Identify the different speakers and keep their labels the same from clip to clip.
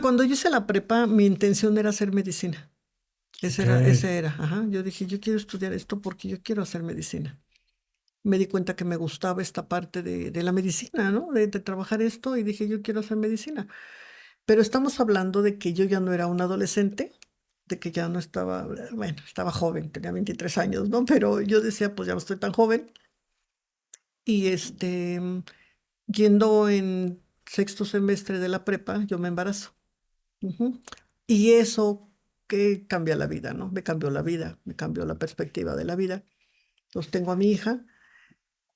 Speaker 1: Cuando yo hice la prepa, mi intención era hacer medicina.
Speaker 2: Ok.
Speaker 1: Ese era, ajá. Yo dije, yo quiero estudiar esto porque yo quiero hacer medicina. Me di cuenta que me gustaba esta parte de la medicina, ¿no? De trabajar esto y dije, yo quiero hacer medicina. Pero estamos hablando de que yo ya no era un adolescente, de que ya no estaba, bueno, estaba joven, tenía 23 años, ¿no? Pero yo decía, pues ya no estoy tan joven. Y yendo en sexto semestre de la prepa, yo me embarazo. Ujú. Y eso que cambia la vida, ¿no? Me cambió la vida, me cambió la perspectiva de la vida. Entonces tengo a mi hija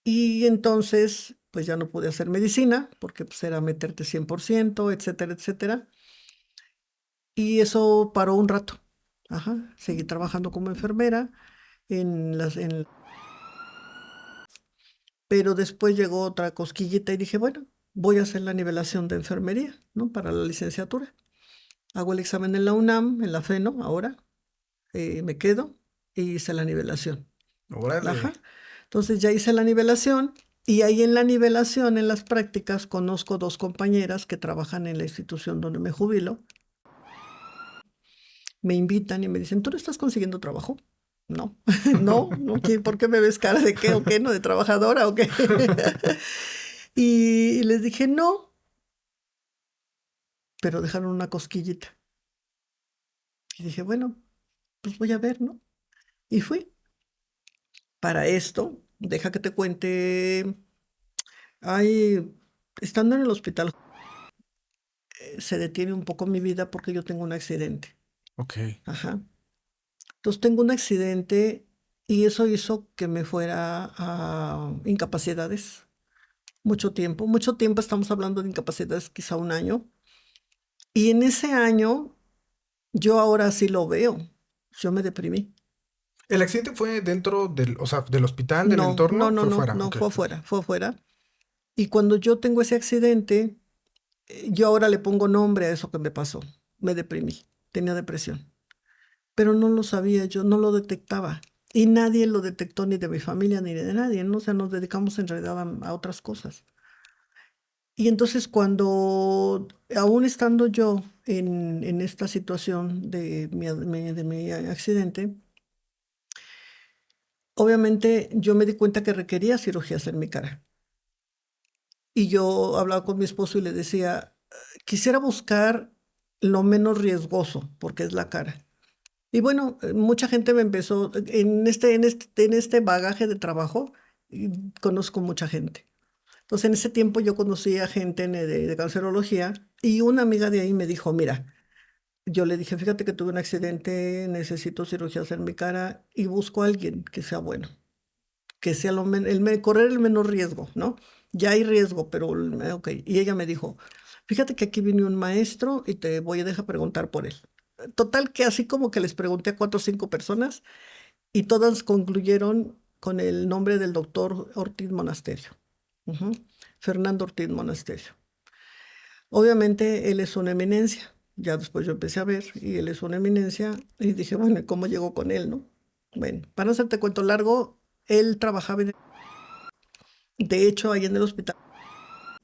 Speaker 1: y entonces pues ya no pude hacer medicina porque pues era meterte 100%, etcétera, etcétera. Y eso paró un rato. Ajá. Seguí trabajando como enfermera pero después llegó otra cosquillita y dije, bueno, voy a hacer la nivelación de enfermería, ¿no? Para la licenciatura. Hago el examen en la UNAM, en la FENO, ahora, me quedo y hice la nivelación.
Speaker 2: Órale.
Speaker 1: Ajá. Entonces ya hice la nivelación y ahí en la nivelación, en las prácticas, conozco dos compañeras que trabajan en la institución donde me jubilo. Me invitan y me dicen, ¿tú no estás consiguiendo trabajo? No, no, no, ¿por qué me ves cara de qué o qué, no, de trabajadora o qué? Y les dije, no, pero dejaron una cosquillita. Y dije, bueno, pues voy a ver, ¿no? Y fui. Para esto, deja que te cuente, ay, estando en el hospital, se detiene un poco mi vida porque yo tengo un accidente.
Speaker 2: Ok.
Speaker 1: Ajá. Entonces tengo un accidente y eso hizo que me fuera a incapacidades mucho tiempo, estamos hablando de incapacidades quizá un año. Y en ese año, yo ahora sí lo veo, yo me deprimí.
Speaker 2: ¿El accidente fue dentro del, o sea, del hospital, del
Speaker 1: No, no,
Speaker 2: entorno?
Speaker 1: no,
Speaker 2: Fue
Speaker 1: no,
Speaker 2: fuera.
Speaker 1: no,
Speaker 2: Ok.
Speaker 1: fue afuera, fue afuera. Y cuando yo tengo ese accidente, yo ahora le pongo nombre a eso que me pasó. Me deprimí, tenía depresión. Pero no lo sabía, yo no lo detectaba. Y nadie lo detectó, ni de mi familia, ni de nadie, ¿no? O sea, nos dedicamos en realidad a otras cosas. Y entonces cuando, aún estando yo en esta situación de mi accidente, obviamente yo me di cuenta que requería cirugías en mi cara. Y yo hablaba con mi esposo y le decía, quisiera buscar lo menos riesgoso, porque es la cara. Y bueno, mucha gente me empezó, en este bagaje de trabajo, conozco mucha gente. Entonces, en ese tiempo yo conocí a gente de cancerología y una amiga de ahí me dijo, mira, yo le dije, fíjate que tuve un accidente, necesito cirugías en mi cara y busco a alguien que sea bueno, que sea correr el menor riesgo, ¿no? Ya hay riesgo, pero ok. Y ella me dijo, fíjate que aquí viene un maestro y te voy a dejar preguntar por él. Total que así como que les pregunté a 4 o 5 personas y todas concluyeron con el nombre del doctor Ortiz Monasterio. Ujú. Fernando Ortiz Monasterio. Obviamente él es una eminencia. Ya después yo empecé a ver y él es una eminencia y dije, bueno, ¿y cómo llegó con él, no? Bueno, para no hacerte cuento largo, él trabajaba de hecho, ahí en el hospital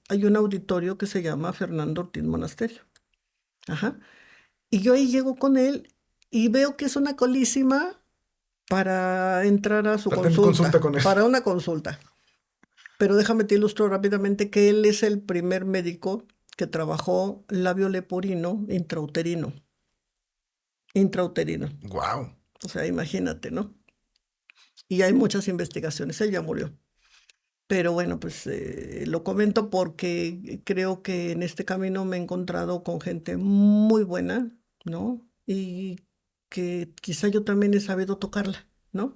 Speaker 1: hay un auditorio que se llama Fernando Ortiz Monasterio. Ajá. Y yo ahí llego con él y veo que es una colísima para entrar a su
Speaker 2: Para tener consulta
Speaker 1: consulta,
Speaker 2: con él.
Speaker 1: para una consulta. Pero déjame te ilustro rápidamente que él es el primer médico que trabajó labio leporino intrauterino. Intrauterino.
Speaker 2: Wow.
Speaker 1: O sea, imagínate, ¿no? Y hay muchas investigaciones. Él ya murió. Pero bueno, pues lo comento porque creo que en este camino me he encontrado con gente muy buena, ¿no? Y que quizá yo también he sabido tocarla, ¿no?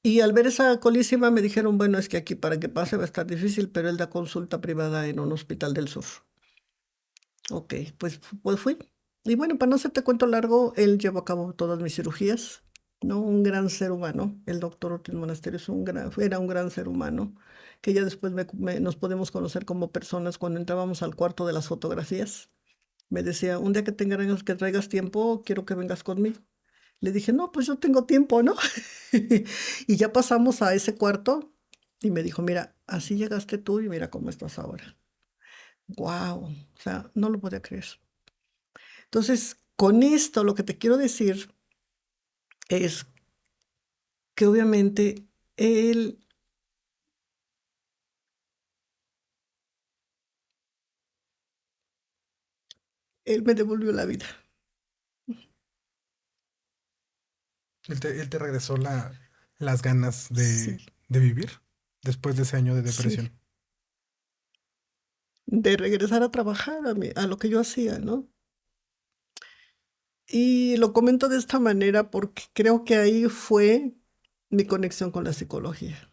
Speaker 1: Y al ver esa colísima me dijeron, bueno, es que aquí para que pase va a estar difícil, pero él da consulta privada en un hospital del sur. Ok, pues fui. Y bueno, para no hacerte cuento largo, él llevó a cabo todas mis cirugías, ¿no? Un gran ser humano. El doctor Ortiz Monasterio era un gran ser humano, que ya después nos podemos conocer como personas cuando entrábamos al cuarto de las fotografías. Me decía, un día que traigas tiempo, quiero que vengas conmigo. Le dije, no, pues yo tengo tiempo, ¿no? Y ya pasamos a ese cuarto y me dijo, mira, así llegaste tú y mira cómo estás ahora. Wow, o sea, no lo podía creer. Entonces, con esto lo que te quiero decir es que obviamente él, él me devolvió la vida.
Speaker 2: Él te regresó las ganas
Speaker 1: Sí,
Speaker 2: de vivir después de ese año de
Speaker 1: sí,
Speaker 2: depresión.
Speaker 1: de regresar a trabajar a lo que yo hacía, ¿no? Y lo comento de esta manera porque creo que ahí fue mi conexión con la psicología.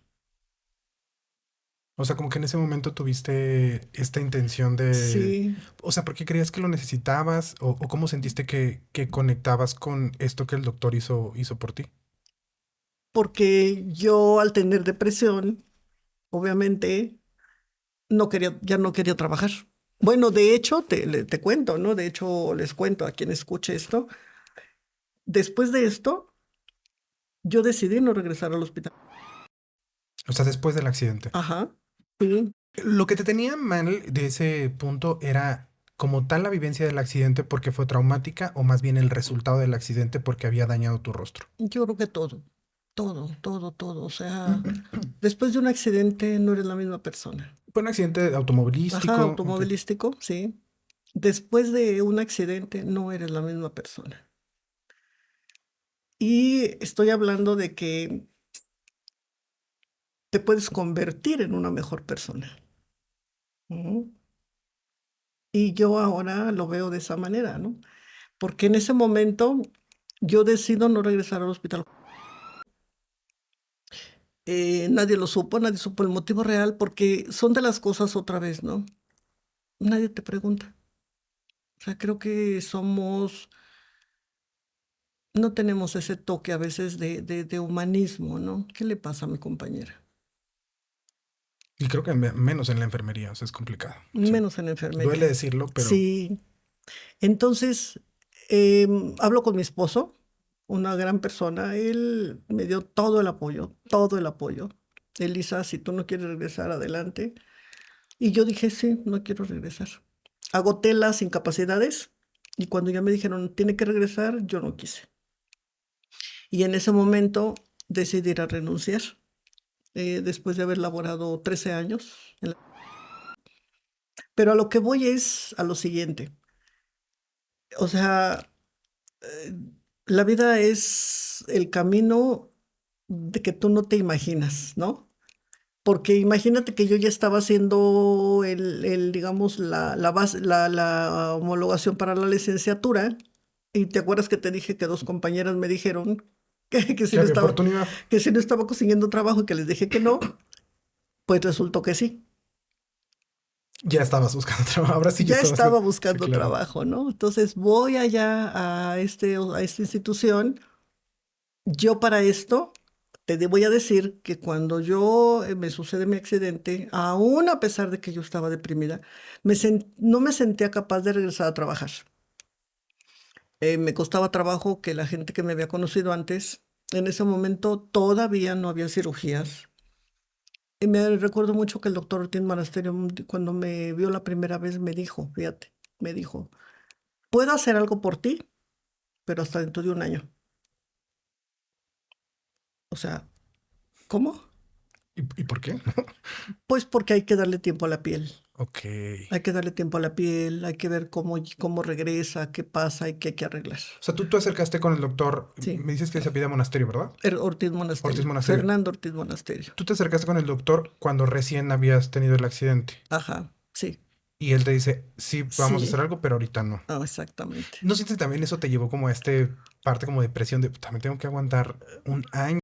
Speaker 2: O sea, como que en ese momento tuviste esta intención de...
Speaker 1: Sí,
Speaker 2: O sea, ¿por qué creías que lo necesitabas? O cómo sentiste que conectabas con esto que el doctor hizo por ti?
Speaker 1: porque yo al tener depresión, obviamente ya no quería trabajar. Bueno, de hecho, te cuento, ¿no? De hecho, les cuento a quien escuche esto. Después de esto, yo decidí no regresar al hospital.
Speaker 2: O sea, después del accidente.
Speaker 1: Ajá, sí,
Speaker 2: Lo que te tenía mal de ese punto era como tal la vivencia del accidente porque fue traumática o más bien el resultado del accidente porque había dañado tu rostro.
Speaker 1: yo creo que todo. O sea, después de un accidente no eres la misma persona.
Speaker 2: Fue un accidente
Speaker 1: Ajá,
Speaker 2: automovilístico, ok.
Speaker 1: automovilístico, sí. Después de un accidente no eres la misma persona. Y estoy hablando de que te puedes convertir en una mejor persona. Ujú. Y yo ahora lo veo de esa manera, ¿no? Porque en ese momento yo decido no regresar al hospital. Nadie supo el motivo real, porque son de las cosas otra vez, ¿no? Nadie te pregunta. O sea, creo que no tenemos ese toque a veces de humanismo, ¿no? ¿Qué le pasa a mi compañera?
Speaker 2: Y creo que menos en la enfermería, o sea, es complicado. O sea,
Speaker 1: Menos en la
Speaker 2: duele
Speaker 1: enfermería.
Speaker 2: decirlo, pero
Speaker 1: Sí. Entonces, hablo con mi esposo, una gran persona. Él me dio todo el apoyo, todo el apoyo. Elisa, si tú no quieres regresar, adelante. Y yo dije, sí, no quiero regresar. Agoté las incapacidades y cuando ya me dijeron, tiene que regresar, yo no quise. Y en ese momento decidí ir a renunciar, después de haber laborado 13 años. Pero a lo que voy es a lo siguiente. O sea, eh, la vida es el camino de que tú no te imaginas, ¿no? Porque imagínate que yo ya estaba haciendo digamos, la homologación para la licenciatura, y te acuerdas que te dije que dos compañeras me dijeron que si
Speaker 2: que
Speaker 1: no
Speaker 2: había
Speaker 1: estaba,
Speaker 2: oportunidad.
Speaker 1: que si no estaba consiguiendo trabajo y que les dije que no, pues resultó que sí.
Speaker 2: Ya estabas buscando trabajo. Ahora sí ya
Speaker 1: Ya
Speaker 2: estabas.
Speaker 1: estaba
Speaker 2: Sí,
Speaker 1: buscando
Speaker 2: claro.
Speaker 1: trabajo, ¿no? Entonces voy allá a esta institución. Yo para esto voy a decir que cuando me sucede mi accidente, aún a pesar de que yo estaba deprimida, no me sentía capaz de regresar a trabajar. Me costaba trabajo que la gente que me había conocido antes, en ese momento todavía no había cirugías. Y me recuerdo mucho que el doctor Ortiz Monasterio, cuando me vio la primera vez, me dijo, fíjate, me dijo, puedo hacer algo por ti, pero hasta dentro de un año. O sea, ¿cómo?
Speaker 2: ¿Y por qué?
Speaker 1: Pues porque hay que darle tiempo a la piel.
Speaker 2: Ok.
Speaker 1: Hay que darle tiempo a la piel, hay que ver cómo regresa, qué pasa y qué hay que arreglar.
Speaker 2: O sea, tú te acercaste con el doctor,
Speaker 1: Sí,
Speaker 2: me dices que se pide monasterio, ¿verdad?
Speaker 1: Ortiz
Speaker 2: Ortiz
Speaker 1: Monasterio,
Speaker 2: Monasterio.
Speaker 1: Fernando Ortiz Monasterio.
Speaker 2: Tú te acercaste con el doctor cuando recién habías tenido el accidente.
Speaker 1: Ajá, sí,
Speaker 2: Y él te dice, sí, vamos a hacer
Speaker 1: sí,
Speaker 2: algo, pero ahorita no.
Speaker 1: exactamente.
Speaker 2: ¿No sientes también eso te llevó como a este parte como de presión de también tengo que aguantar un año?